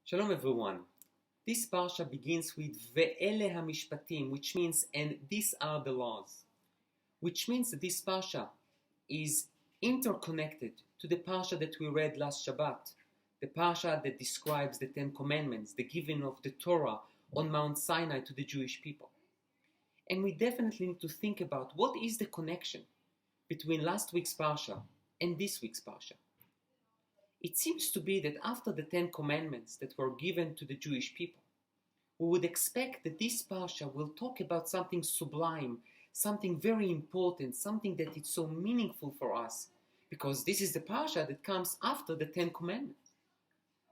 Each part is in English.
Shalom everyone. This parsha begins with Ve'ele ha-Mishpatim, which means, and these are the laws. Which means that this parsha is interconnected to the parsha that we read last Shabbat, the parsha that describes the Ten Commandments, the giving of the Torah on Mount Sinai to the Jewish people. And we definitely need to think about what is the connection between last week's parsha and this week's parsha. It seems to be that after the Ten Commandments that were given to the Jewish people, we would expect that this parsha will talk about something sublime, something very important, something that is so meaningful for us, because this is the parsha that comes after the Ten Commandments.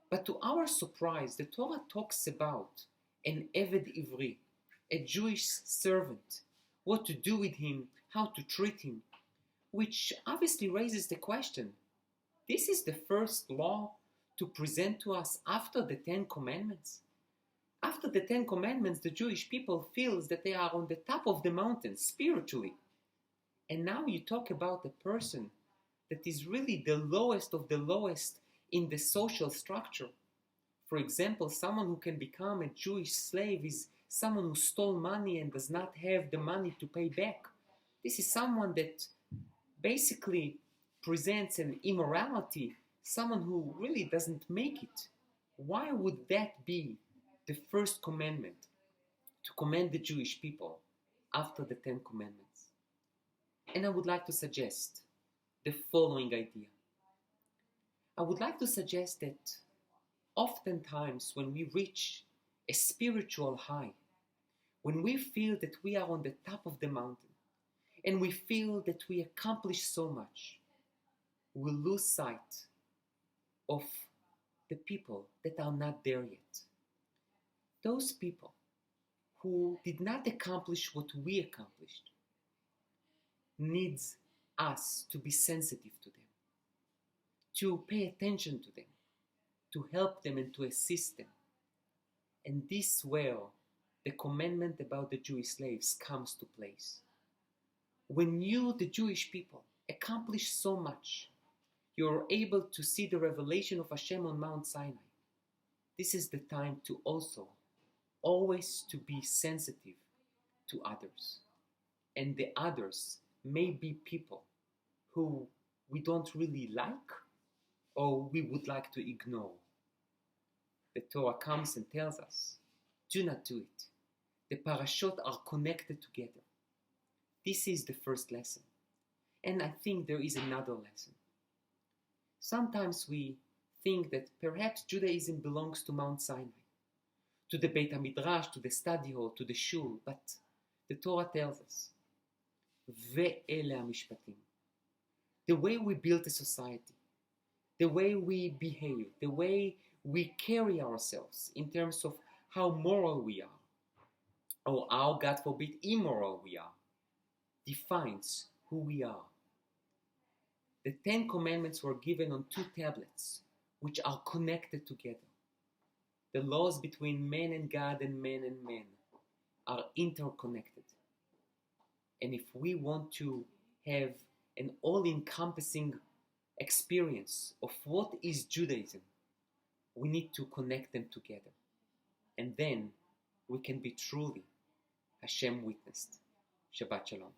But to our surprise, the Torah talks about an Eved Ivri, a Jewish servant, what to do with him, how to treat him, which obviously raises the question, this is the first law to present to us after the Ten Commandments. After the Ten Commandments, the Jewish people feels that they are on the top of the mountain spiritually. And now you talk about a person that is really the lowest of the lowest in the social structure. For example, someone who can become a Jewish slave is someone who stole money and does not have the money to pay back. This is someone that basically presents an immorality, someone who really doesn't make it. Why would that be the first commandment to command the Jewish people after the Ten Commandments? And I would like to suggest the following idea. I would like to suggest that oftentimes when we reach a spiritual high, when we feel that we are on the top of the mountain and we feel that we accomplish so much, we lose sight of the people that are not there yet. Those people who did not accomplish what we accomplished needs us to be sensitive to them, to pay attention to them, to help them and to assist them. And this is where the commandment about the Jewish slaves comes to place. When you, the Jewish people, accomplish so much, you're able to see the revelation of Hashem on Mount Sinai. This is the time to also always to be sensitive to others. And the others may be people who we don't really like or we would like to ignore. The Torah comes and tells us, do not do it. The parashot are connected together. This is the first lesson. And I think there is another lesson. Sometimes we think that perhaps Judaism belongs to Mount Sinai, to the Beit HaMidrash, to the study hall, to the shul, but the Torah tells us, Ve'ele ha-Mishpatim. The way we build a society, the way we behave, the way we carry ourselves in terms of how moral we are, or how, God forbid, immoral we are, defines who we are. The Ten Commandments were given on 2 tablets, which are connected together. The laws between man and God and man are interconnected. And if we want to have an all-encompassing experience of what is Judaism, we need to connect them together. And then we can be truly Hashem witnessed. Shabbat Shalom.